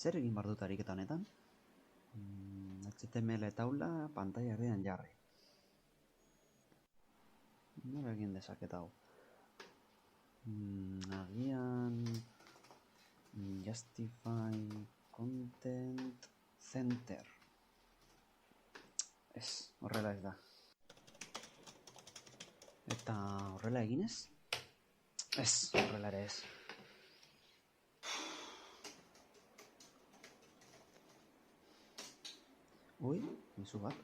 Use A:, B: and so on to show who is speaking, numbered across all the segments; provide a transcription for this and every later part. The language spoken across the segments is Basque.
A: zer egin behar dut ariketa honetan? HTML taula pantalla erdian jarri. Nola egin dezaket hau? Agian justify content center. Ez, horrela ez da. Eta horrela eginez? Ez, horrela ere ez. Ui, mezu bat.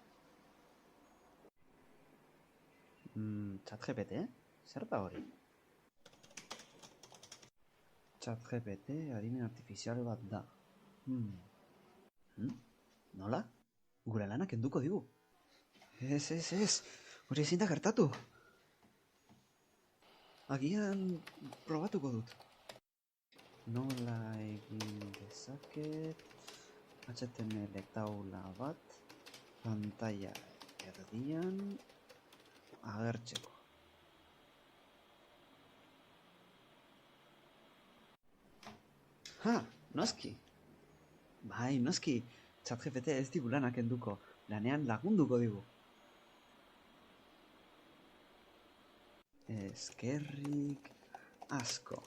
A: ChatGPT, zer da hori? ChatGPT adimen artifizial bat da. Nola? Gure lana kenduko digu. Ez. Hori ezin da gertatu. Agian probatuko dut. Nola egin dezaket HTML taula bat pantalla erdian agertzeko. Noski! Bai, noski! ChatGPT ez digu lanak kenduko, lanean lagunduko digu. Eskerrik asko.